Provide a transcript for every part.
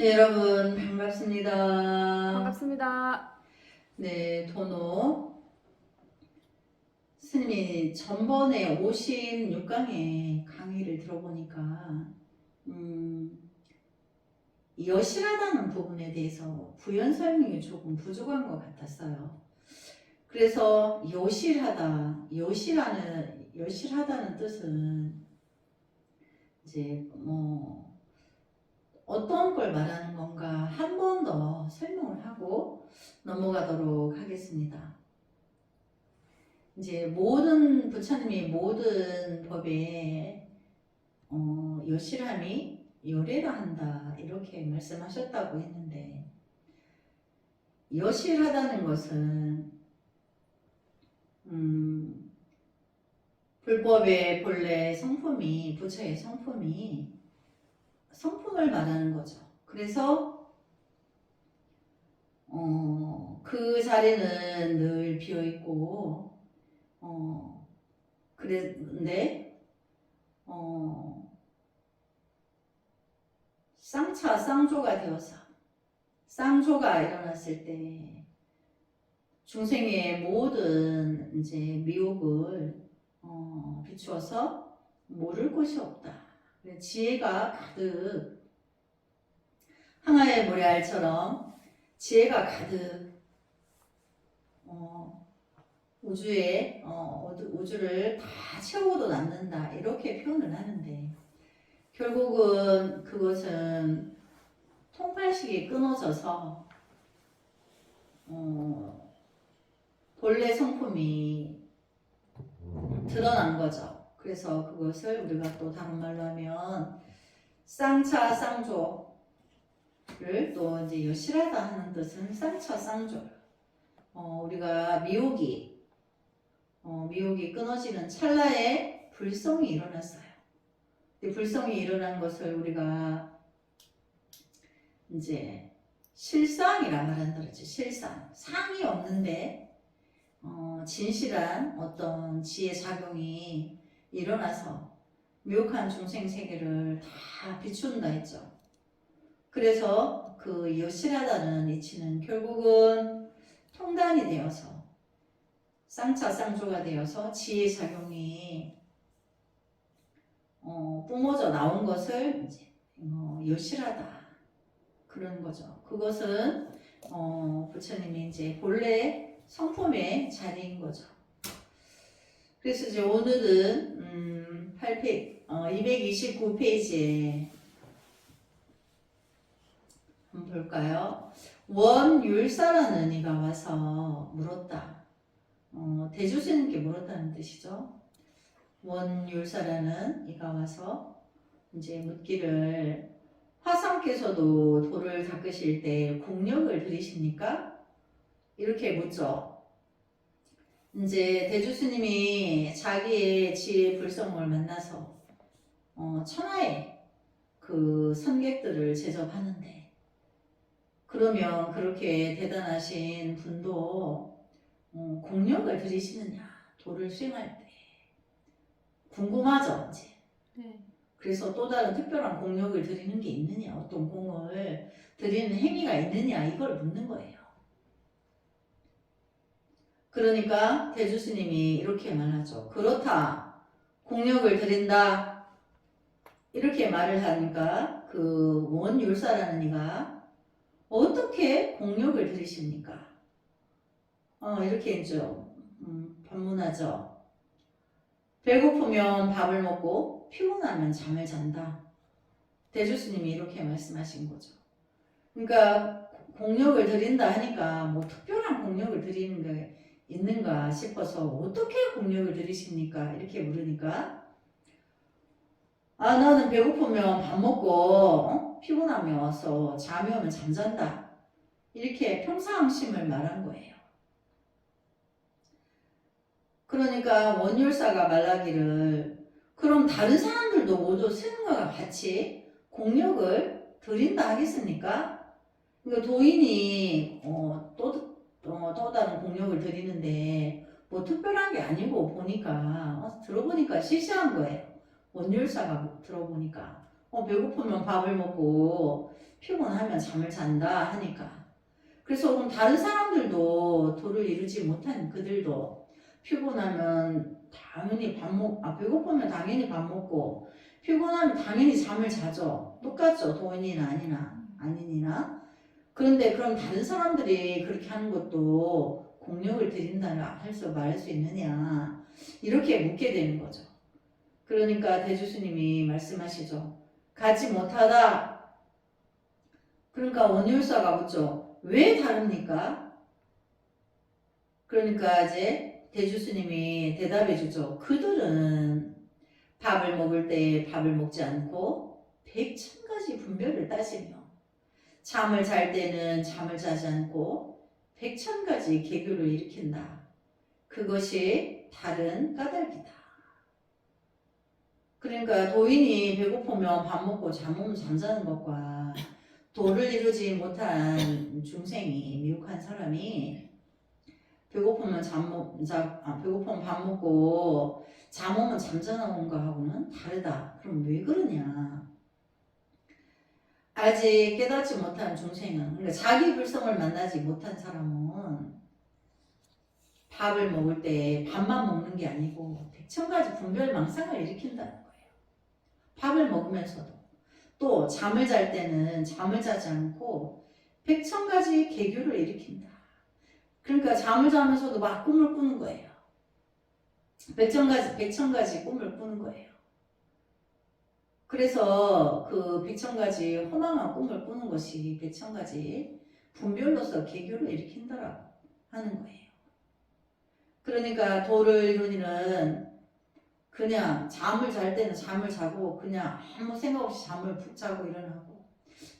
네, 여러분 반갑습니다. 반갑습니다. 네, 도노 스님이 전번에 56강의 강의를 들어보니까 여실하다는 부분에 대해서 부연 설명이 조금 부족한 것 같았어요. 그래서 여실하다는 뜻은 이제 어떤 걸 말하는 건가 한 번 더 설명을 하고 넘어가도록 하겠습니다. 이제 부처님이 모든 법에 여실함이 요래라 한다 이렇게 말씀하셨다고 했는데, 여실하다는 것은 불법의 본래 성품이, 부처의 성품을 말하는 거죠. 그래서 그 자리는 늘 비어 있고, 그런데 쌍조가 되어서, 쌍조가 일어났을 때 중생의 모든 이제 미혹을 비추어서 모를 곳이 없다. 지혜가 가득, 항아의 모래알처럼 지혜가 가득 우주를 다 채우고도 남는다 이렇게 표현을 하는데, 결국은 그것은 통팔식이 끊어져서 본래 성품이 드러난 거죠. 그래서 그것을 우리가 또 다른 말로 하면 쌍조를, 또 이제 여실하다 하는 뜻은 쌍조. 우리가 미혹이 끊어지는 찰나에 불성이 일어났어요. 불성이 일어난 것을 우리가 이제 실상이라 말한다 그러지. 실상, 상이 없는데 진실한 어떤 지혜 작용이 일어나서 미혹한 중생 세계를 다 비춘다 했죠. 그래서 그 여실하다는 이치는 결국은 통단이 되어서 쌍조가 되어서 지혜 작용이 뿜어져 나온 것을 이제 여실하다 그런 거죠. 그것은 부처님이 이제 본래 성품의 자리인 거죠. 그래서 이제 오늘은 229페이지에 한번 볼까요? 원율사라는 이가 와서 물었다. 대주스님께 물었다는 뜻이죠. 원율사라는 이가 와서 이제 묻기를, 화상께서도 돌을 닦으실 때 공력을 들이십니까? 이렇게 묻죠. 이제 대주스님이 자기의 지혜 불성을 만나서 천하의 그 선객들을 제접하는데, 그러면 그렇게 대단하신 분도 공력을 들이시느냐, 도를 수행할 때 궁금하죠, 이제. 네. 그래서 또 다른 특별한 공력을 들이는 게 있느냐, 어떤 공을 들이는 행위가 있느냐, 이걸 묻는 거예요. 그러니까 대주스님이 이렇게 말하죠. 그렇다, 공력을 들인다, 이렇게 말을 하니까 그 원율사라는 이가 어떻게 공력을 들이십니까? 이렇게 좀 반문하죠. 배고프면 밥을 먹고 피곤하면 잠을 잔다. 대주스님이 이렇게 말씀하신 거죠. 그러니까 공력을 들인다 하니까 뭐 특별한 공력을 들이는 게 있는가 싶어서, 어떻게 공력을 들이십니까? 이렇게 물으니까, 나는 배고프면 밥 먹고 피곤하면 와서 잠이 오면 잠잔다. 이렇게 평상심을 말한 거예요. 그러니까 원율사가 말하기를, 그럼 다른 사람들도 모두 스님과 같이 공력을 들인다 하겠습니까? 그러니까 도인이 또 다른 공력을 들이는데 뭐 특별한 게 아니고, 보니까 들어보니까 시시한 거예요. 원율사가 들어보니까 배고프면 밥을 먹고 피곤하면 잠을 잔다 하니까. 그래서 그럼 다른 사람들도 도를 이루지 못한 그들도 피곤하면 당연히 배고프면 당연히 밥 먹고 피곤하면 당연히 잠을 자죠. 똑같죠. 도인이나 아니나. 그런데 그럼 다른 사람들이 그렇게 하는 것도 공력을 드린다라 말할 수 있느냐 이렇게 묻게 되는 거죠. 그러니까 대주스님이 말씀하시죠. 갖지 못하다. 그러니까 원효사가 묻죠. 왜 다릅니까? 그러니까 이제 대주스님이 대답해 주죠. 그들은 밥을 먹을 때 밥을 먹지 않고 100,000가지 분별을 따지며 잠을 잘 때는 잠을 자지 않고 100,000가지 개교를 일으킨다. 그것이 다른 까닭이다. 그러니까 도인이 배고프면 밥 먹고 잠오면 잠자는 것과 도를 이루지 못한 중생이 미혹한 사람이 배고프면 배고프면 밥 먹고 잠오면 잠자는 거 하고는 다르다. 그럼 왜 그러냐? 아직 깨닫지 못한 중생은, 그러니까 자기 불성을 만나지 못한 사람은 밥을 먹을 때 밥만 먹는 게 아니고 100,000가지 분별망상을 일으킨다는 거예요. 밥을 먹으면서도 또 잠을 잘 때는 잠을 자지 않고 100,000가지 개교를 일으킨다. 그러니까 잠을 자면서도 막 꿈을 꾸는 거예요. 100,000가지 꿈을 꾸는 거예요. 그래서 그 100,000가지 허망한 꿈을 꾸는 것이 100,000가지 분별로서 개교를 일으킨다라고 하는 거예요. 그러니까 도를 이루니는 그냥 잠을 잘 때는 잠을 자고 그냥 아무 생각 없이 잠을 푹 자고 일어나고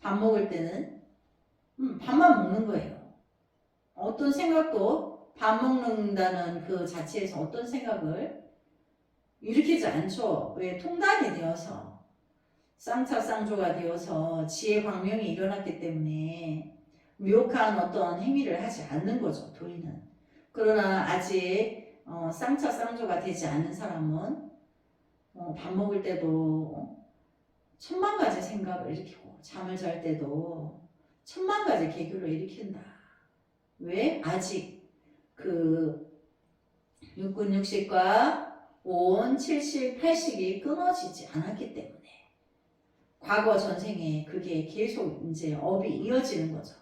밥 먹을 때는 밥만 먹는 거예요. 어떤 생각도 밥 먹는다는 그 자체에서 어떤 생각을 일으키지 않죠. 왜? 통단이 되어서 쌍차쌍조가 되어서 지혜 광명이 일어났기 때문에 미혹한 어떤 행위를 하지 않는 거죠. 도인은. 그러나 아직 쌍차쌍조가 되지 않은 사람은 밥 먹을 때도 10,000가지 생각을 일으키고 잠을 잘 때도 10,000가지 개교를 일으킨다. 왜? 아직 그 육군 육식과 온 70, 80이 끊어지지 않았기 때문에 과거 전생에 그게 계속 이제 업이 이어지는 거죠.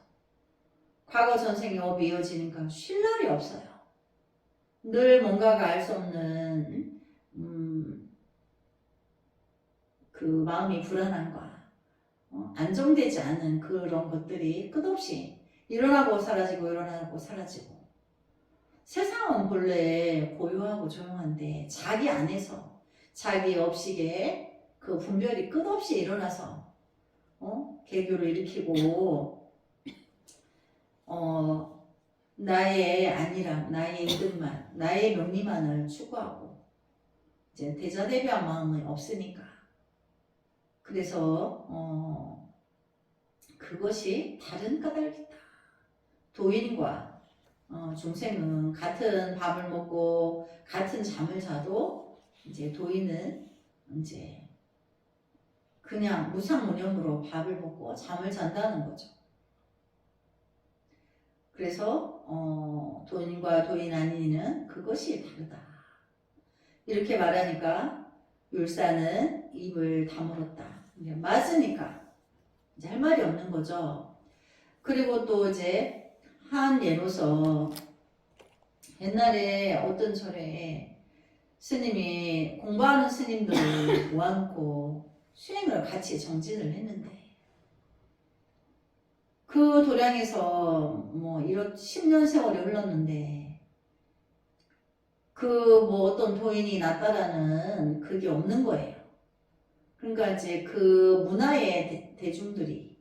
과거 전생에 업이 이어지니까 쉴 날이 없어요. 늘 뭔가가 알 수 없는 그 마음이 불안함과 안정되지 않은 그런 것들이 끝없이 일어나고 사라지고 세상은 본래 고요하고 조용한데 자기 안에서 자기 업식에 그 분별이 끝없이 일어나서 개교를 일으키고 나의 안일함, 나의 이득만, 나의 명리만을 추구하고 이제 대자대비한 마음이 없으니까 그래서 그것이 다른 까닭이다. 도인과 중생은 같은 밥을 먹고 같은 잠을 자도 이제 도인은 이제 그냥 무상무념으로 밥을 먹고 잠을 잔다는 거죠. 그래서 도인과 도인 아니는 그것이 다르다. 이렇게 말하니까 율사는 입을 다물었다. 맞으니까 이제 할 말이 없는 거죠. 그리고 또 이제 한 예로서 옛날에 어떤 절에 스님이 공부하는 스님들을 모아놓고 수행을 같이 정진을 했는데 그 도량에서 뭐 이런 10년 세월이 흘렀는데 그 뭐 어떤 도인이 낫다라는 그게 없는 거예요. 그러니까 이제 그 문화의 대중들이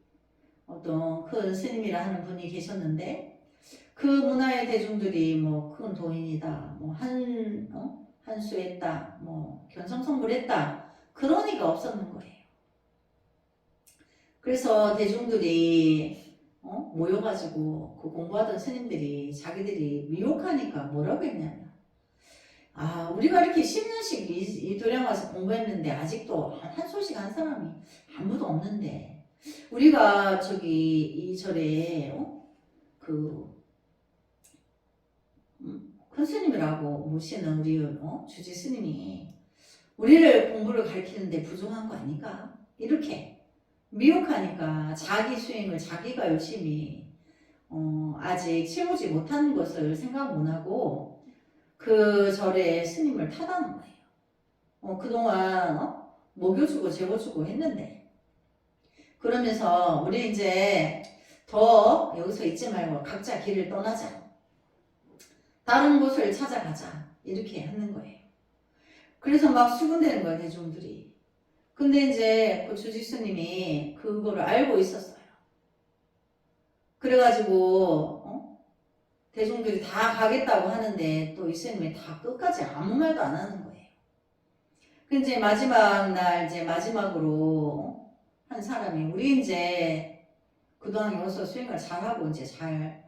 어떤 큰 스님이라 하는 분이 계셨는데 그 문화의 대중들이 뭐 큰 도인이다, 뭐 한수했다, 뭐 견성성불했다 그러니까 없었는 거예요. 그래서 대중들이 모여가지고 그 공부하던 스님들이 자기들이 미혹하니까 뭐라고 했냐면 우리가 이렇게 10년씩 이 도량 와서 공부했는데 아직도 한 소식 한 사람이 아무도 없는데 우리가 저기 이 절에 큰 스님이라고 모시는 우리 주지 스님이 우리를 공부를 가르치는데 부족한 거 아닌가? 이렇게 미혹하니까 자기 수행을 자기가 열심히 아직 채우지 못한 것을 생각 못하고 그 절에 스님을 타다는 거예요. 그동안 먹여주고 재워주고 했는데 그러면서 우리 이제 더 여기서 있지 말고 각자 길을 떠나자. 다른 곳을 찾아가자. 이렇게 하는 거예요. 그래서 막 수군대는 거예요, 대중들이. 근데 이제 그 주지 스님이 그거를 알고 있었어요. 그래가지고 대중들이 다 가겠다고 하는데 또 이 스님이 다 끝까지 아무 말도 안 하는 거예요. 근데 이제 마지막 날 이제 마지막으로 한 사람이 우리 이제 그동안 여기서 수행을 잘하고 이제 잘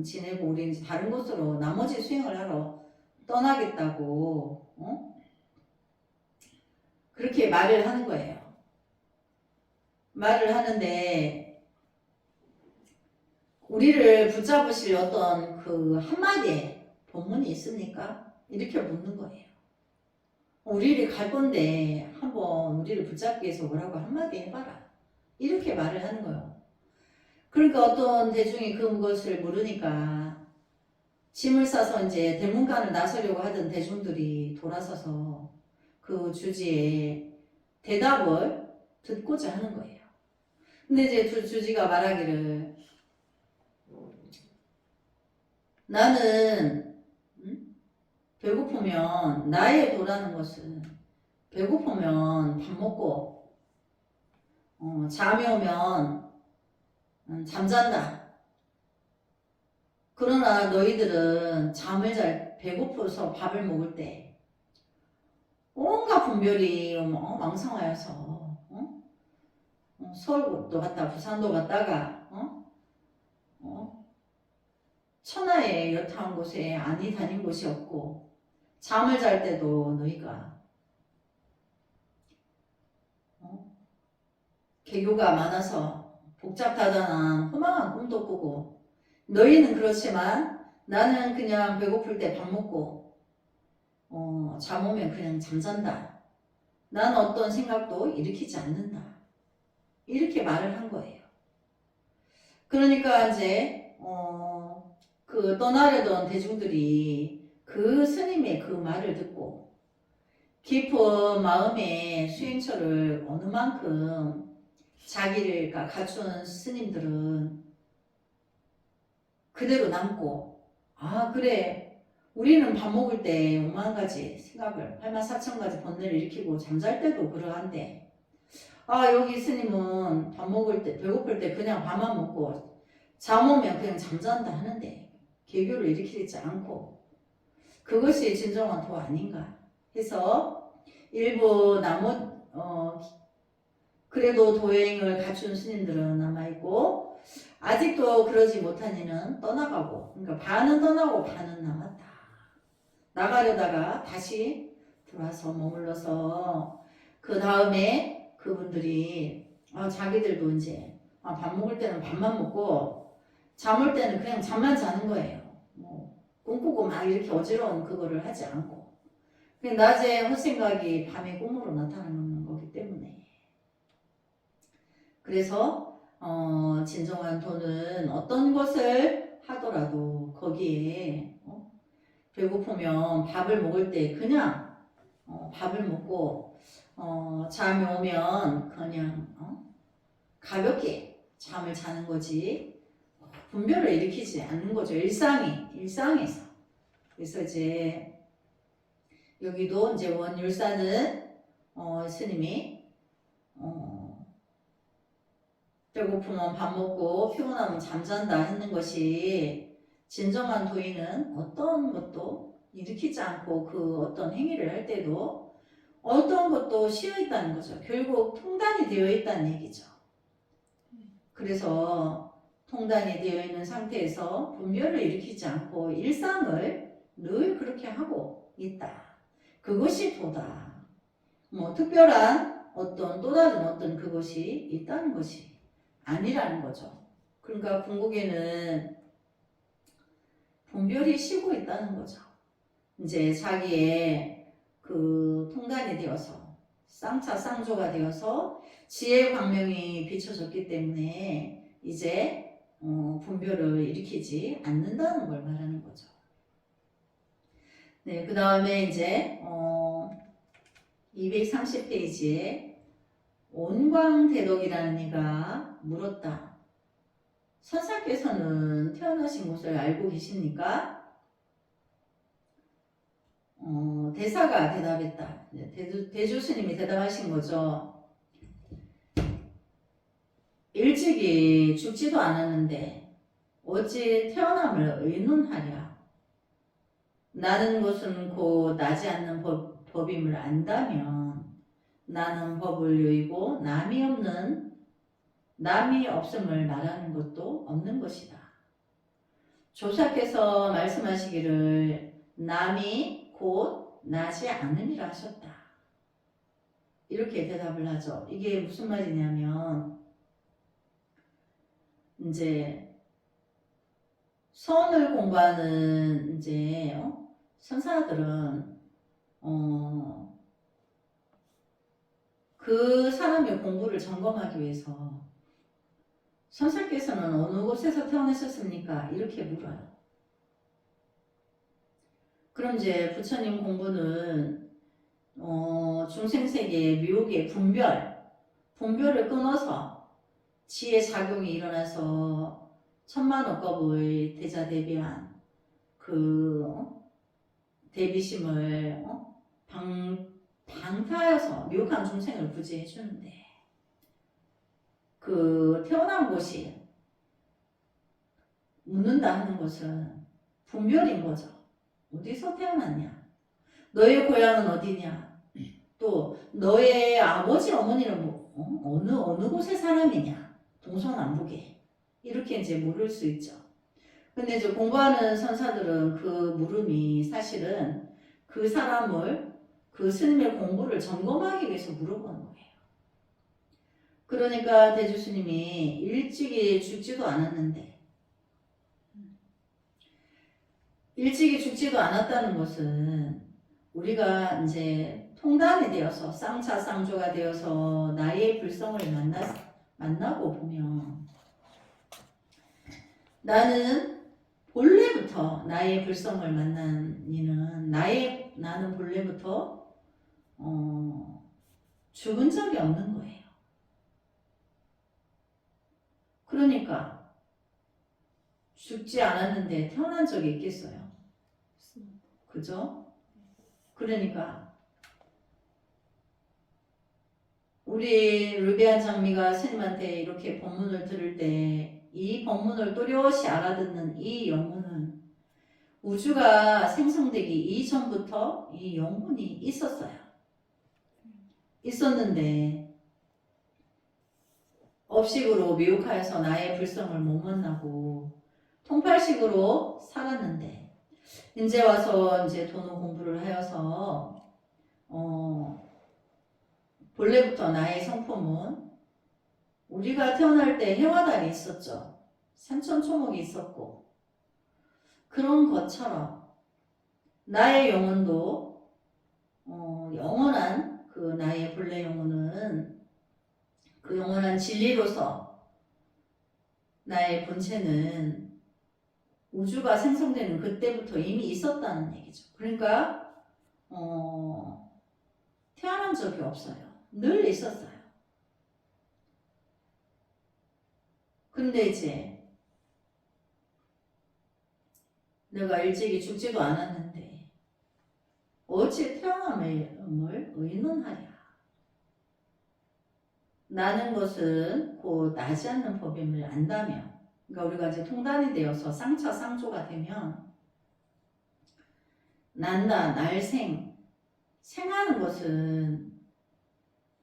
지내고 우리 이제 다른 곳으로 나머지 수행을 하러 떠나겠다고 그렇게 말을 하는 거예요. 말을 하는데 우리를 붙잡으실 어떤 그 한마디의 본문이 있습니까? 이렇게 묻는 거예요. 우리를 갈 건데 한번 우리를 붙잡기 위해서 뭐라고 한마디 해봐라. 이렇게 말을 하는 거예요. 그러니까 어떤 대중이 그것을 물으니까 짐을 싸서 이제 대문간을 나서려고 하던 대중들이 돌아서서 그 주지의 대답을 듣고자 하는 거예요. 근데 이제 주지가 말하기를 나는 배고프면 나의 도라는 것은 배고프면 밥 먹고 잠이 오면 잠잔다. 그러나 너희들은 잠을 잘 배고파서 밥을 먹을 때 온갖 분별이 왕성하여서 서울도 갔다 부산도 갔다가 천하의 여타한 곳에 아니 다닌 곳이 없고 잠을 잘 때도 너희가 개교가 많아서 복잡하다는 허망한 꿈도 꾸고 너희는 그렇지만 나는 그냥 배고플 때 밥 먹고 잠 오면 그냥 잠잔다. 난 어떤 생각도 일으키지 않는다. 이렇게 말을 한 거예요. 그러니까 이제 그 떠나려던 대중들이 그 스님의 그 말을 듣고 깊은 마음의 수행처를 어느 만큼 자기를 갖춘 스님들은 그대로 남고 아 그래 우리는 밥 먹을 때 5만 가지 생각을 8만 4천 가지 번뇌를 일으키고 잠잘 때도 그러한데 아 여기 스님은 밥 먹을 때 배고플 때 그냥 밥만 먹고 잠 오면 그냥 잠잔다 하는데 개교를 일으키지 않고 그것이 진정한 도 아닌가 해서 일부 그래도 도행을 갖춘 스님들은 남아있고 아직도 그러지 못한 이는 떠나가고 그러니까 반은 떠나고 반은 남았다. 나가려다가 다시 들어와서 머물러서 그 다음에 그분들이 자기들도 이제 밥 먹을 때는 밥만 먹고 잠 올 때는 그냥 잠만 자는 거예요. 꿈꾸고 막 이렇게 어지러운 그거를 하지 않고 낮에 헛생각이 밤에 꿈으로 나타나는 거기 때문에 그래서 진정한 도는 어떤 것을 하더라도 거기에 배고프면 밥을 먹을 때 그냥 밥을 먹고 잠이 오면 그냥 가볍게 잠을 자는 거지 분별을 일으키지 않는 거죠. 일상에서. 그래서 이제 여기도 이제 원율사는 스님이 배고프면 밥 먹고 피곤하면 잠잔다 했는 것이 진정한 도인은 어떤 것도 일으키지 않고 그 어떤 행위를 할 때도 어떤 것도 쉬어 있다는 거죠. 결국 통단이 되어 있다는 얘기죠. 그래서 통단이 되어 있는 상태에서 분별을 일으키지 않고 일상을 늘 그렇게 하고 있다. 그것이 도다. 특별한 어떤 또 다른 어떤 그것이 있다는 것이 아니라는 거죠. 그러니까 궁극에는 분별이 쉬고 있다는 거죠. 이제 자기의 그 통단이 되어서 쌍차 쌍조가 되어서 지혜의 광명이 비춰졌기 때문에 이제 분별을 일으키지 않는다는 걸 말하는 거죠. 네, 그 다음에 이제 230페이지에 온광대덕이라는 이가 물었다. 선사께서는 태어나신 곳을 알고 계십니까? 대사가 대답했다. 대주스님이 대답하신 거죠. 일찍이 죽지도 않았는데 어찌 태어남을 의논하랴. 나는 것은 곧 나지 않는 법임을 안다면 나는 법을 유이고 남이 없음을 말하는 것도 없는 것이다. 조사께서 말씀하시기를 남이 곧 나지 않으리라 하셨다. 이렇게 대답을 하죠. 이게 무슨 말이냐면 이제 서원을 공부하는 이제 선사들은 그 사람의 공부를 점검하기 위해서 선사께서는 어느 곳에서 태어나셨습니까? 이렇게 물어요. 그럼 이제 부처님 공부는 중생세계의 묘기의 분별을 끊어서 지혜 작용이 일어나서 천만억겁의 대자대비한 그 대비심을 방타하여서 미혹한 중생을 구제해 주는데 그 태어난 곳이 묻는다 하는 것은 분별인 거죠. 어디서 태어났냐? 너의 고향은 어디냐? 또 너의 아버지 어머니는 어느 곳의 사람이냐? 동서남북에 이렇게 이제 물을 수 있죠. 근데 이제 공부하는 선사들은 그 물음이 사실은 그 사람을 그 스님의 공부를 점검하기 위해서 물어보는 거예요. 그러니까 대주스님이 일찍이 죽지도 않았는데 일찍이 죽지도 않았다는 것은 우리가 이제 통단이 되어서 쌍차 쌍조가 되어서 나의 불성을 만나고 보면 나는 본래부터 나의 불성을 만난 이는 나는 본래부터 죽은 적이 없는 거예요. 그러니까 죽지 않았는데 태어난 적이 있겠어요? 그죠? 그러니까 우리 루비안 장미가 스님한테 이렇게 법문을 들을 때 이 법문을 또렷이 알아듣는 이 영혼은 우주가 생성되기 이전부터 이 영혼이 있었어요. 있었는데 업식으로 미혹하여서 나의 불성을 못 만나고 통팔식으로 살았는데 이제 와서 이제 도노 공부를 하여서 본래부터 나의 성품은 우리가 태어날 때 해와 달이 있었죠. 산천초목이 있었고 그런 것처럼 나의 영혼도 영원한 그 나의 본래 영혼은 그 영원한 진리로서 나의 본체는 우주가 생성되는 그때부터 이미 있었다는 얘기죠. 그러니까 태어난 적이 없어요. 늘 있었어요. 근데 이제 내가 일찍이 죽지도 않았는데 어찌 태어남을 의논하랴. 나는 것은 곧 나지 않는 법임을 안다며. 그러니까 우리가 이제 통단이 되어서 쌍차 쌍조가 되면 난다, 생하는 것은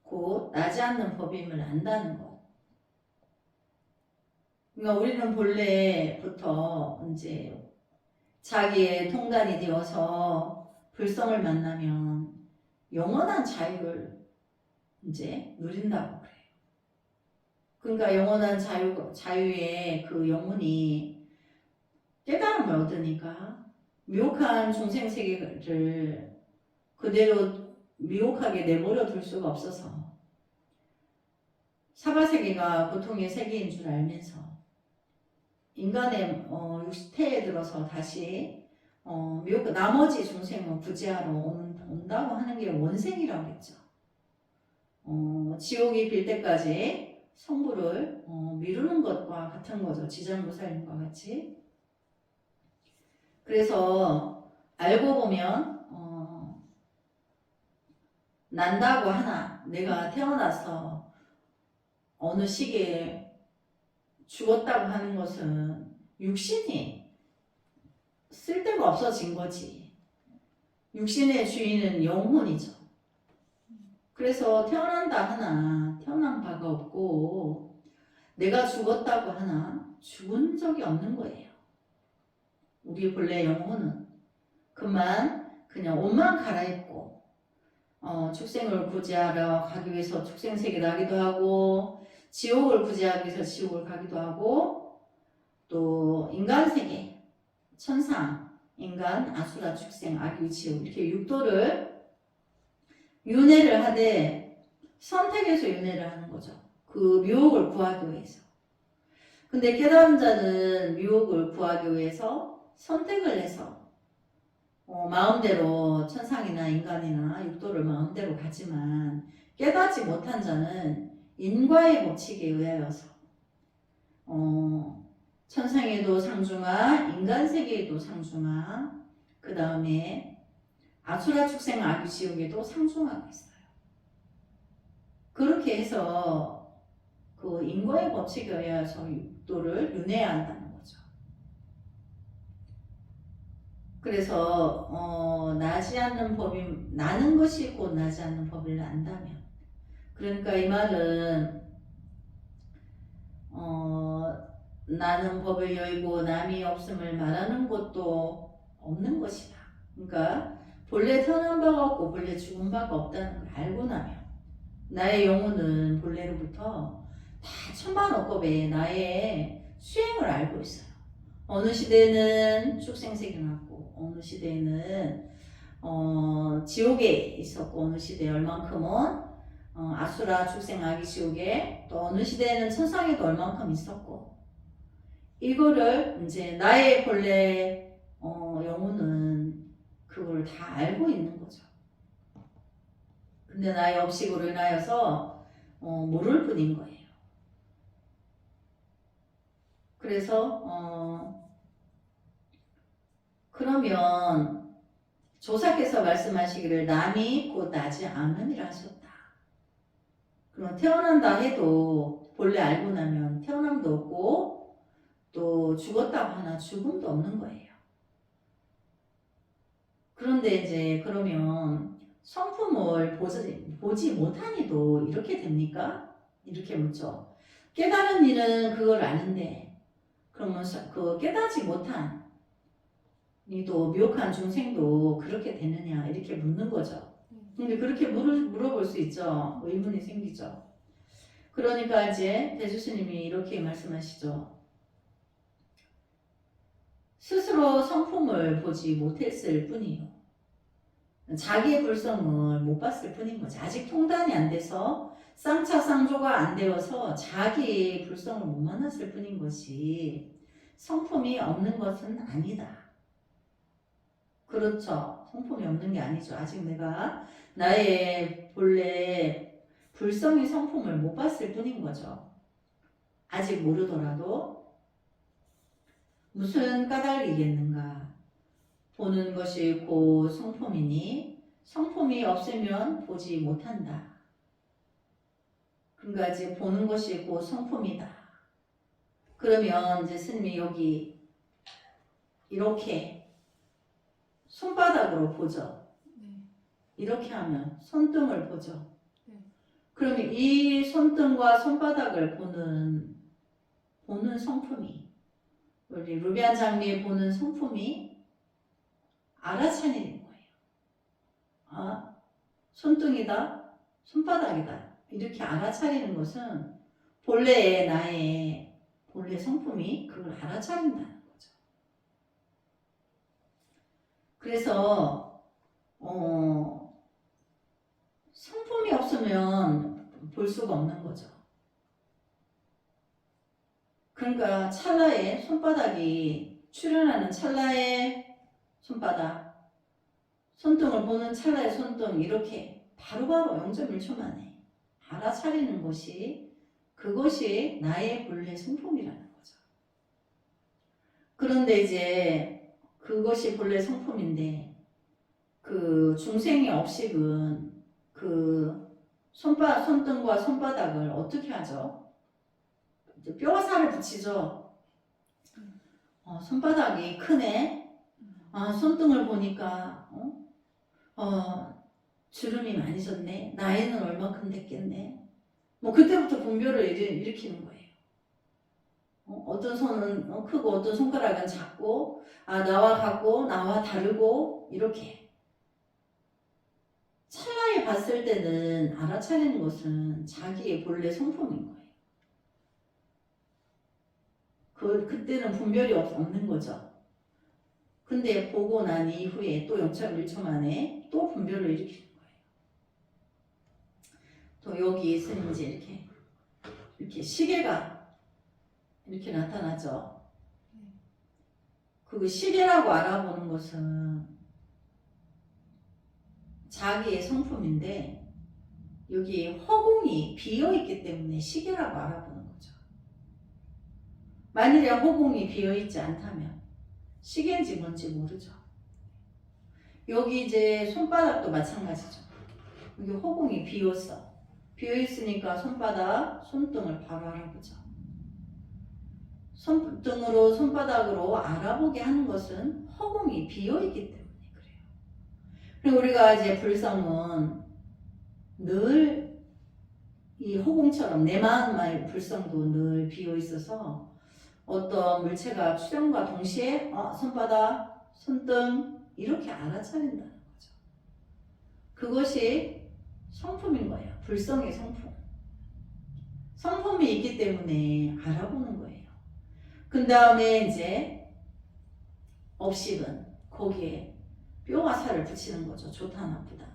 곧 나지 않는 법임을 안다는 것. 그러니까 우리는 본래부터 이제 자기의 통단이 되어서 불성을 만나면 영원한 자유를 이제 누린다고 그래요. 그러니까 영원한 자유의 그 영혼이 깨달음을 얻으니까 미혹한 중생 세계를 그대로 미혹하게 내버려 둘 수가 없어서 사바세계가 고통의 세계인 줄 알면서 인간의 육태에 들어서 다시 미혹 나머지 중생을 구제하러 온다고 하는 게 원생이라고 했죠. 지옥이 빌 때까지 성부를 미루는 것과 같은 거죠. 지장보살님과 같이. 그래서 알고 보면 난다고 하나 내가 태어나서 어느 시기에 죽었다고 하는 것은 육신이 쓸데가 없어진 거지. 육신의 주인은 영혼이죠. 그래서 태어난다 하나 태어난 바가 없고 내가 죽었다고 하나 죽은 적이 없는 거예요. 우리 본래 영혼은 그냥 옷만 갈아입고 축생을 구제하러 가기 위해서 축생세계를 하기도 하고 지옥을 구제하기 위해서 지옥을 가기도 하고 또 인간세계, 천상, 인간, 아수라, 축생, 악유, 지옥 이렇게 육도를 윤회를 하되 선택해서 윤회를 하는 거죠. 그 미혹을 구하기 위해서. 근데 깨달은 자는 미혹을 구하기 위해서 선택을 해서 마음대로 천상이나 인간이나 육도를 마음대로 가지만 깨닫지 못한 자는 인과의 법칙에 의하여서 천상에도 상중하, 인간세계에도 상중하, 그 다음에 아수라 축생 악유 지옥에도 상중하고 있어요. 그렇게 해서 그 인과의 법칙에 의해서 육도를 윤회해야 한다는 거죠. 그래서 나지 않는 법이 나는 것이 곧 나지 않는 법을 안다면, 그러니까 이 말은 나는 법을 여의고 남이 없음을 말하는 것도 없는 것이다. 그러니까 본래 태어난 바가 없고 본래 죽은 바가 없다는 걸 알고 나면 나의 영혼은 본래로부터 다 천만億법의 나의 수행을 알고 있어요. 어느 시대는 축생세계 났고 어느 시대는 지옥에 있었고 어느 시대에 얼만큼은 아수라 축생 악의 지옥에 또 어느 시대에는 천상에도 얼만큼 있었고 이거를 이제 나의 본래 영혼은 그걸 다 알고 있는 거죠. 근데 나의 업식으로 인하여서 모를 뿐인 거예요. 그래서 그러면 조사께서 말씀하시기를 남이 곧 나지 않음이라 하셨다. 그럼 태어난다 해도 본래 알고 나면 태어남도 없고 또 죽었다고 하나 죽음도 없는 거예요. 그런데 이제 그러면 성품을 보지 못하니도 이렇게 됩니까? 이렇게 묻죠. 깨달은 이는 그걸 아는데 그러면 그 깨닫지 못한 이도 미혹한 중생도 그렇게 되느냐 이렇게 묻는 거죠. 근데 그렇게 물어볼 수 있죠. 의문이 생기죠. 그러니까 이제 대주스님이 이렇게 말씀하시죠. 스스로 성품을 보지 못했을 뿐이요. 자기의 불성을 못 봤을 뿐인 거지. 아직 통단이 안 돼서 쌍차쌍조가 안 되어서 자기의 불성을 못 만났을 뿐인 것이 성품이 없는 것은 아니다. 그렇죠. 성품이 없는 게 아니죠. 아직 내가 나의 본래 불성의 성품을 못 봤을 뿐인 거죠. 아직 모르더라도 무슨 까닭이겠는가. 보는 것이 곧 성품이니 성품이 없으면 보지 못한다. 그러니까 이제 보는 것이 곧 성품이다. 그러면 이제 스님이 여기 이렇게 손바닥으로 보죠. 이렇게 하면 손등을 보죠. 그러면 이 손등과 손바닥을 보는 성품이 우리 루비안 장미에 보는 성품이 알아차리는 거예요. 손등이다, 손바닥이다 이렇게 알아차리는 것은 본래의 나의 본래 성품이 그걸 알아차린다는 거죠. 그래서 성품이 없으면 볼 수가 없는 거죠. 그러니까 찰나의 손바닥이 출현하는 찰나의 손바닥, 손등을 보는 찰나의 손등 이렇게 바로바로 0.1초 만에 알아차리는 것이 그것이 나의 본래 성품이라는 거죠. 그런데 이제 그것이 본래 성품인데 그 중생의 업식은 그 손등과 손바닥을 어떻게 하죠? 뼈와 살을 붙이죠. 손바닥이 크네. 손등을 보니까 주름이 많이 졌네. 나이는 얼마큼 됐겠네. 뭐 그때부터 분별을 일으키는 거예요. 어떤 손은 크고 어떤 손가락은 작고 나와 같고 나와 다르고 이렇게 찰나에 봤을 때는 알아차리는 것은 자기의 본래 성품인 거예요. 그때는 분별이 없는 거죠. 근데 보고 난 이후에 또 0.1초 만에 또 분별을 일으키는 거예요. 또 여기 있으면 이제 이렇게 시계가 이렇게 나타나죠. 그 시계라고 알아보는 것은 자기의 성품인데 여기 허공이 비어있기 때문에 시계라고 알아보는 거죠. 만일에 허공이 비어있지 않다면 시계인지 뭔지 모르죠. 여기 이제 손바닥도 마찬가지죠. 여기 허공이 비었어. 비어있으니까 손바닥, 손등을 바로 알아보죠. 손등으로 손바닥으로 알아보게 하는 것은 허공이 비어있기 때문에 그래요. 그리고 우리가 이제 불성은 늘 이 허공처럼 내 마음의 불성도 늘 비어있어서 어떤 물체가 출현과 동시에 손바닥, 손등 이렇게 알아차린다는 거죠. 그것이 성품인 거예요. 불성의 성품. 성품이 있기 때문에 알아보는 거예요. 그 다음에 이제 업식은 거기에 뼈와 살을 붙이는 거죠. 좋다 나쁘다.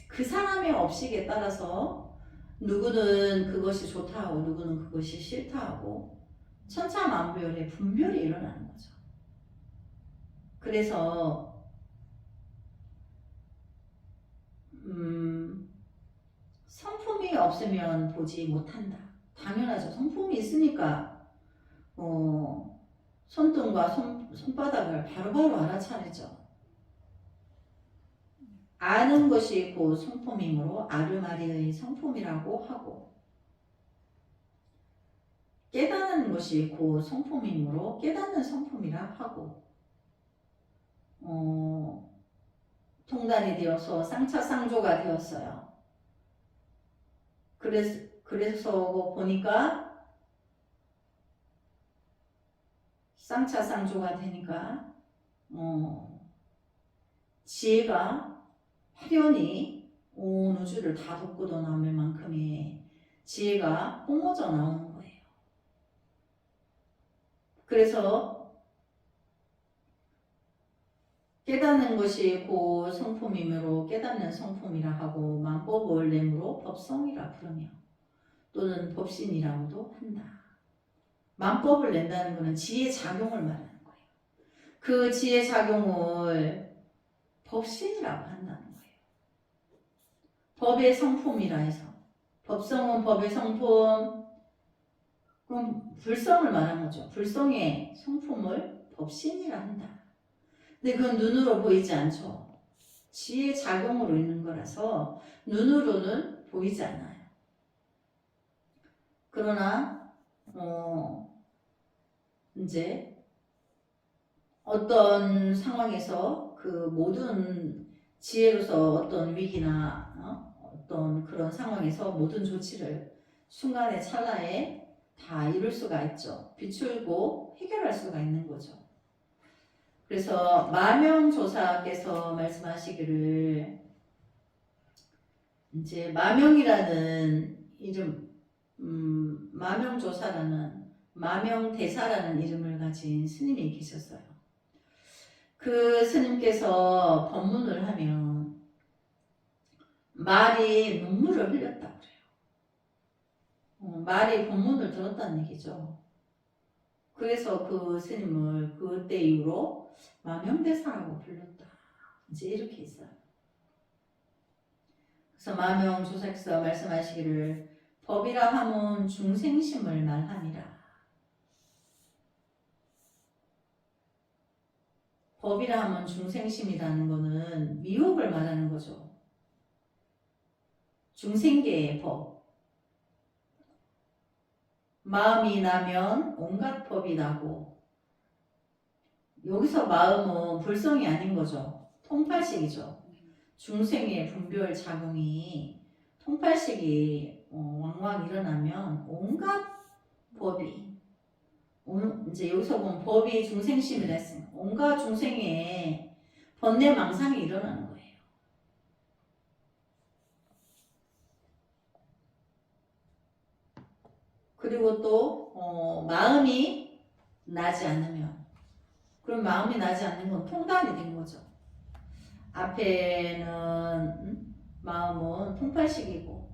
그 사람의 업식에 따라서 누구는 그것이 좋다 하고 누구는 그것이 싫다 하고 천차만별의 분별이 일어나는 거죠. 그래서 성품이 없으면 보지 못한다. 당연하죠. 성품이 있으니까 손등과 손바닥을 바로바로 알아차리죠. 아는 것이 곧 성품이므로 아르마리의 성품이라고 하고 깨닫는 것이 곧 성품이므로 깨닫는 성품이라 하고 통단이 되어서 쌍차쌍조가 되었어요. 그래서 보니까 쌍차쌍조가 되니까 지혜가 화련히 온 우주를 다 덮고도 남을 만큼의 지혜가 뿜어져 나오는 거예요. 그래서 깨닫는 것이 곧 성품이므로 깨닫는 성품이라 하고 만법을 내므로 법성이라 부르며 또는 법신이라고도 한다. 만법을 낸다는 것은 지혜 작용을 말하는 거예요. 그 지혜 작용을 법신이라고 한다는 거예요. 법의 성품이라 해서 법성은 법의 성품, 그럼 불성을 말하는 거죠. 불성의 성품을 법신이라 한다. 근데 그건 눈으로 보이지 않죠. 지혜 작용으로 있는 거라서 눈으로는 보이지 않아요. 그러나 이제 어떤 상황에서 그 모든 지혜로서 어떤 위기나 어떤 그런 상황에서 모든 조치를 순간의 찰나에 다 이룰 수가 있죠. 비추고 해결할 수가 있는 거죠. 그래서 마명조사께서 말씀하시기를 이제 마명이라는 이름 마명대사라는 이름을 가진 스님이 계셨어요. 그 스님께서 법문을 하면 말이 눈물을 흘렸다고 그래요. 말이 법문을 들었다는 얘기죠. 그래서 그 스님을 그때 이후로 마명대사라고 불렀다. 이제 이렇게 있어요. 그래서 마명조사께서 말씀하시기를 법이라 함은 중생심을 말함이라. 법이라 하면 중생심이라는 거는 미혹을 말하는 거죠. 중생계의 법. 마음이 나면 온갖 법이 나고, 여기서 마음은 불성이 아닌 거죠. 통팔식이죠. 중생의 분별 작용이 통팔식이 왕왕 일어나면 온갖 법이, 이제 여기서 보면 법이 중생심이라 했으니까 온갖 중생의 번뇌 망상이 일어나는 거예요. 그리고 또 마음이 나지 않으면, 그럼 마음이 나지 않는 건 통단이 된 거죠. 앞에는 마음은 통팔식이고,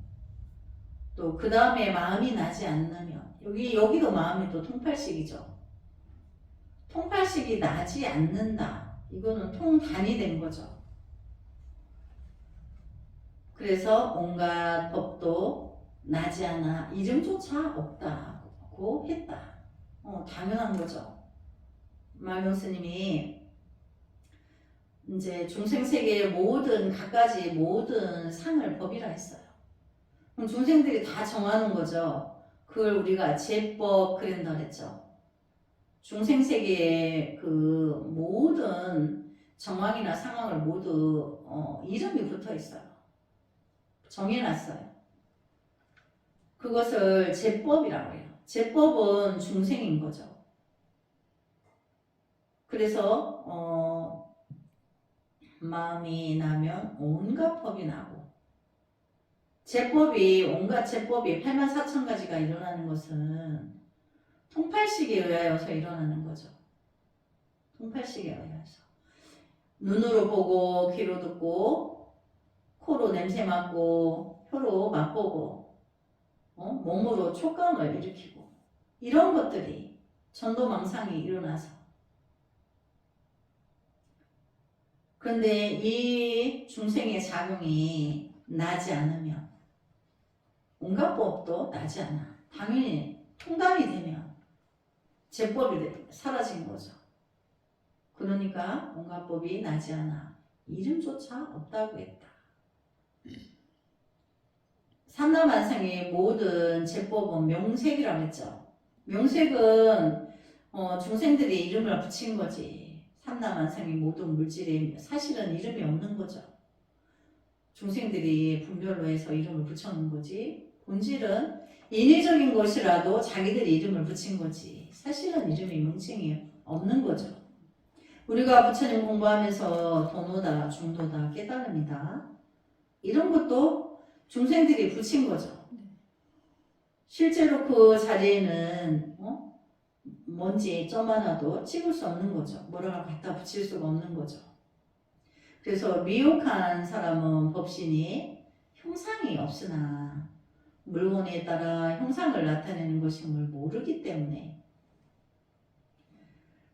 또 그 다음에 마음이 나지 않으면, 여기도 마음이 또 통팔식이죠. 통팔식이 나지 않는다. 이거는 통단이 된 거죠. 그래서 온갖 법도 나지 않아 이름조차 없다고 했다. 당연한 거죠. 마명 스님이 이제 중생세계의 각가지 모든 상을 법이라 했어요. 그럼 중생들이 다 정하는 거죠. 그걸 우리가 제법 그랜다 그랬죠. 중생세계의 그 모든 정황이나 상황을 모두 이름이 붙어 있어요. 정해놨어요. 그것을 제법이라고 해요. 제법은 중생인 거죠. 그래서 마음이 나면 온갖 법이 나고, 온갖 제법이 84,000가지가 일어나는 것은 통팔식에 의하여서 일어나는 거죠. 통팔식에 의하여서. 눈으로 보고, 귀로 듣고, 코로 냄새 맡고, 혀로 맛보고, 몸으로 촉감을 일으키고, 이런 것들이 전도망상이 일어나서. 그런데 이 중생의 작용이 나지 않으면 온갖 법도 나지 않아. 당연히 통단이 되면 제법이 사라진 거죠. 그러니까 온갖 법이 나지 않아 이름조차 없다고 했다. 삼라만상의 모든 제법은 명색이라고 했죠. 명색은 중생들이 이름을 붙인 거지. 삼라만상의 모든 물질에 사실은 이름이 없는 거죠. 중생들이 분별로 해서 이름을 붙여놓은 거지. 본질은 인위적인 것이라도 자기들이 이름을 붙인 거지. 사실은 이름이 명칭이 없는 거죠. 우리가 부처님 공부하면서 도노다, 중도다, 깨달음이다, 이런 것도 중생들이 붙인 거죠. 실제로 그 자리에는 먼지 점 하나도 찍을 수 없는 거죠. 뭐라고 갖다 붙일 수가 없는 거죠. 그래서 미혹한 사람은 법신이 형상이 없으나 물건에 따라 형상을 나타내는 것임을 모르기 때문에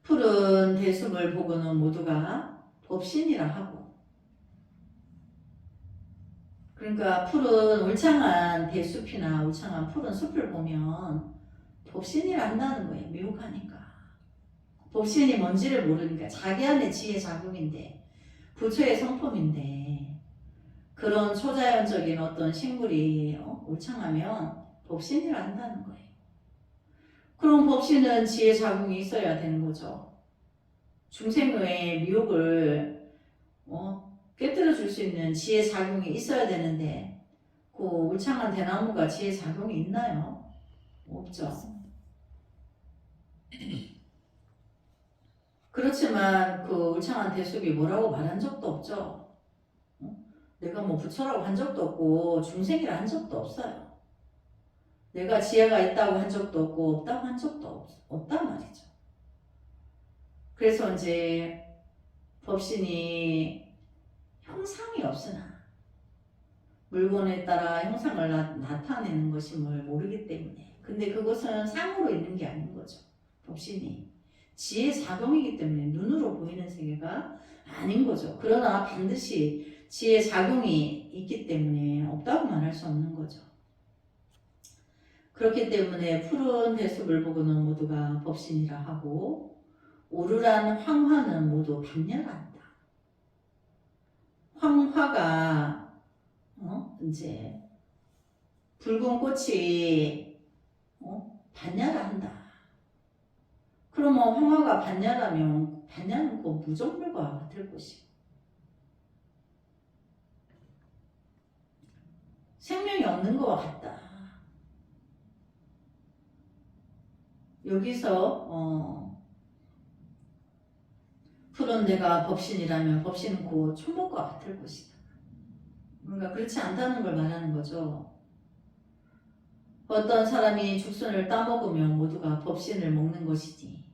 푸른 대숲을 보고는 모두가 법신이라 하고, 그러니까 푸른 울창한 대숲이나 울창한 푸른 숲을 보면 법신이라 한다는 거예요. 미혹하니까. 법신이 뭔지를 모르니까. 자기 안에 지혜 작용인데, 부처의 성품인데, 그런 초자연적인 어떤 식물이 울창하면 법신이라 한다는 거예요. 그럼 법신은 지혜 작용이 있어야 되는 거죠. 중생의 미혹을 깨뜨려 줄 수 있는 지혜 작용이 있어야 되는데, 그 울창한 대나무가 지혜 작용이 있나요? 없죠. 그렇지만 그 울창한 대숲이 뭐라고 말한 적도 없죠. 내가 뭐 부처라고 한 적도 없고 중생이라 한 적도 없어요. 내가 지혜가 있다고 한 적도 없고 없다고 한 적도 없단 말이죠. 그래서 이제 법신이 형상이 없으나 물건에 따라 형상을 나타내는 것임을 모르기 때문에, 근데 그것은 상으로 있는 게 아닌 거죠. 법신이 지혜 작용이기 때문에 눈으로 보이는 세계가 아닌 거죠. 그러나 반드시 지혜 작용이 있기 때문에 없다고 말할 수 없는 거죠. 그렇기 때문에 푸른 대숲을 보고는 모두가 법신이라 하고 오르란 황화는 모두 반야한다. 황화가 이제 붉은 꽃이 반야라 한다. 그러면 황화가 반야라면 반야는 꼭 무정물과 같을 것이고 생명이 없는 것과 같다. 여기서 푸른 데가 법신이라면 법신은 곧 천목과 같을 것이다. 뭔가 그렇지 않다는 걸 말하는 거죠. 어떤 사람이 죽순을 따먹으면 모두가 법신을 먹는 것이지.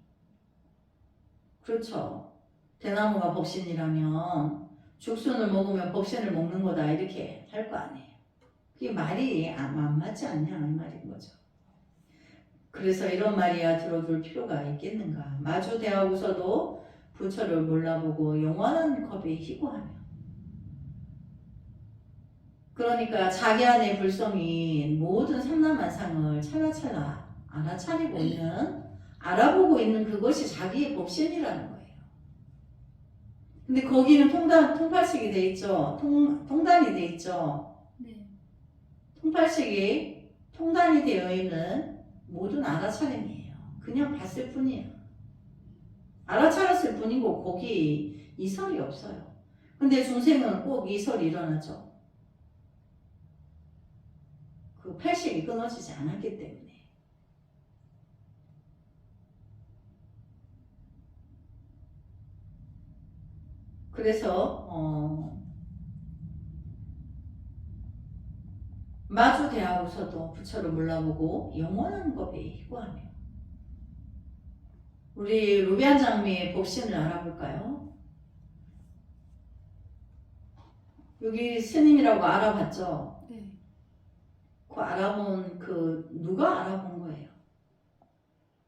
그렇죠. 대나무가 법신이라면 죽순을 먹으면 법신을 먹는 거다 이렇게 할 거 아니에요. 그게 말이 안 맞지 않냐 이 말인 거죠. 그래서 이런 말이야 들어둘 필요가 있겠는가. 마주 대하고서도 부처를 몰라보고 영원한 겁에 희고하며, 그러니까 자기 안의 불성이 모든 삼라만상을 찰나찰나 알아차리고 있는, 알아보고 있는 그것이 자기의 법신이라는 거예요. 근데 거기는 통팔식이 돼 있죠. 통단이 돼 있죠. 네. 통팔식이 통단이 되어 있는 모든 알아차림이에요. 그냥 봤을 뿐이에요. 알아차렸을 뿐이고 거기 이설이 없어요. 근데 중생은 꼭 이설이 일어나죠. 그 팔식이 끊어지지 않았기 때문에. 그래서 마주 대하고서도 부처를 몰라보고 영원한 법에 희고하며. 우리 루비안 장미의 법신을 알아볼까요? 여기 스님이라고 알아봤죠? 네. 그 알아본 누가 알아본 거예요?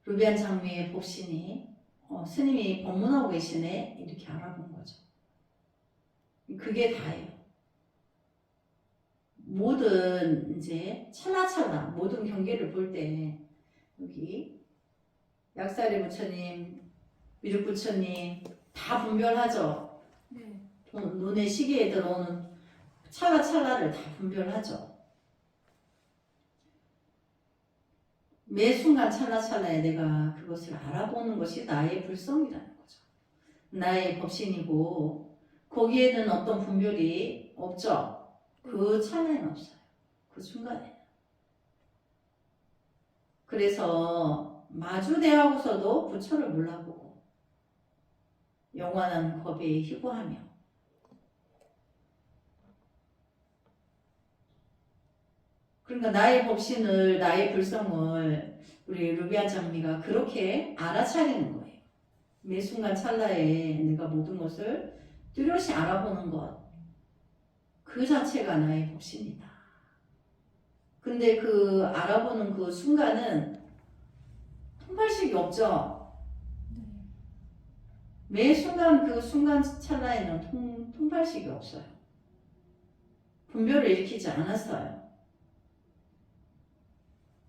루비안 장미의 법신이 스님이 법문하고 계시네 이렇게 알아본 거죠. 그게 다예요. 모든 이제 찰나찰나 모든 경계를 볼 때 여기 약사리 부처님, 미륵 부처님 다 분별하죠. 네. 눈의 시계에 들어오는 찰나찰나를 다 분별하죠. 매 순간 찰나찰나에 내가 그것을 알아보는 것이 나의 불성이라는 거죠. 나의 법신이고 거기에는 어떤 분별이 없죠. 그 찰나에는 없어요. 그 순간에는. 그래서 마주대하고서도 부처를 몰라보고 영원한 법에 희고하며, 그러니까 나의 법신을, 나의 불성을 우리 루비안 장미가 그렇게 알아차리는 거예요. 매 순간 찰나에 내가 모든 것을 뚜렷이 알아보는 것, 그 자체가 나의 법신이다. 근데 그 알아보는 그 순간은 통발식이 없죠. 매 순간 그 순간 찰나에는 통발식이 없어요. 분별을 일으키지 않았어요.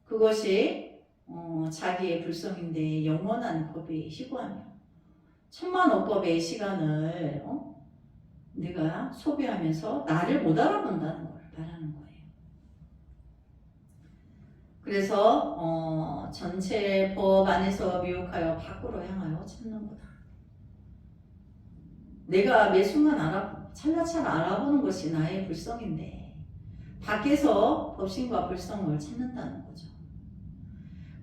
그것이 자기의 불성인데 영원한 법에 희고하며 천만億법의 시간을 내가 소비하면서 나를 못 알아본다는 걸 말하는 거예요. 그래서 전체 법 안에서 미혹하여 밖으로 향하여 찾는구나. 내가 매 순간 찰나찰나 알아보는 것이 나의 불성인데 밖에서 법신과 불성을 찾는다는 거죠.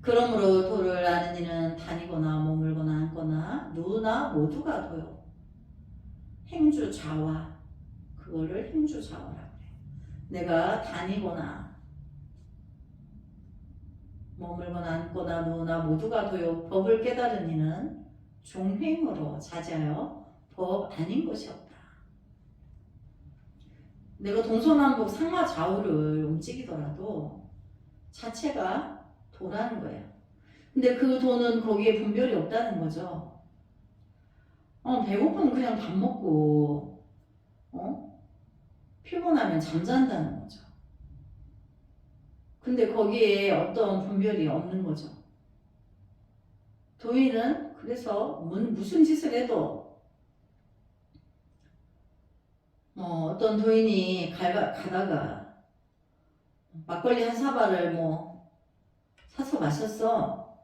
그러므로 도를 아는 이는 다니거나 머물거나 앉거나 누나 모두가 도요. 행주좌화, 그거를 행주좌화라고 해요. 내가 다니거나 머물거나 앉거나 누우나 모두가 도요 법을 깨달은 이는 종횡으로 자제하여 법 아닌 것이 없다. 내가 동서남북 상하 좌우를 움직이더라도 자체가 도라는 거예요. 근데 그 도는 거기에 분별이 없다는 거죠. 배고프면 그냥 밥 먹고 피곤하면 잠잔다는 거죠. 근데 거기에 어떤 분별이 없는 거죠. 도인은 그래서 무슨 짓을 해도 어떤 도인이 가다가 막걸리 한 사발을 사서 마셨어.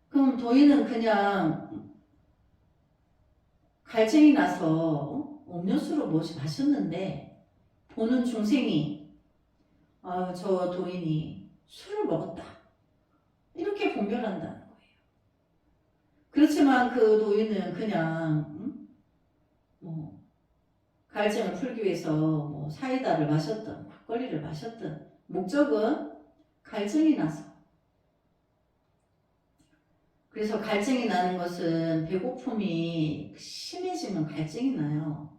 그럼 도인은 그냥 갈증이 나서 음료수로 마셨는데 보는 중생이 저 도인이 술을 먹었다. 이렇게 분별한다는 거예요. 그렇지만 그 도인은 그냥 갈증을 풀기 위해서 사이다를 마셨든 막걸리를 마셨든 목적은 갈증이 나서. 그래서 갈증이 나는 것은 배고픔이 심해지면 갈증이 나요.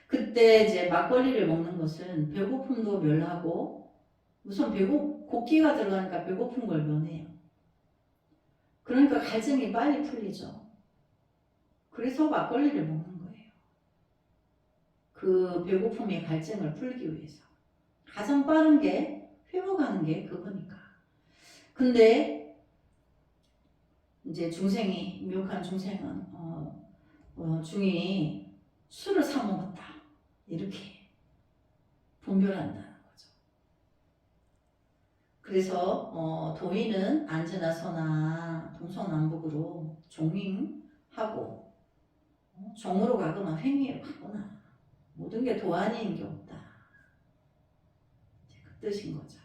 그때 이제 막걸리를 먹는 것은 배고픔도 멸하고 우선 고기가 들어가니까 배고픈 걸 면해요. 그러니까 갈증이 빨리 풀리죠. 그래서 막걸리를 먹는 거예요. 그 배고픔의 갈증을 풀기 위해서. 가장 빠른 게 회복하는 게 그거니까. 근데 이제 미혹한 중생은 중이 술을 사 먹었다. 이렇게 분별한다는 거죠. 그래서 도인은 앉으나 서나 동서남북으로 종행하고 종으로 가거나 횡의로 가거나 모든 게 도안인 게 없다. 그 뜻인 거죠.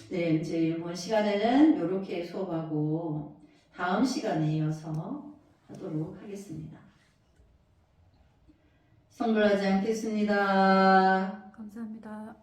네, 이제 이번 시간에는 이렇게 수업하고 다음 시간에 이어서 하도록 하겠습니다. 성불하지 않겠습니다. 감사합니다.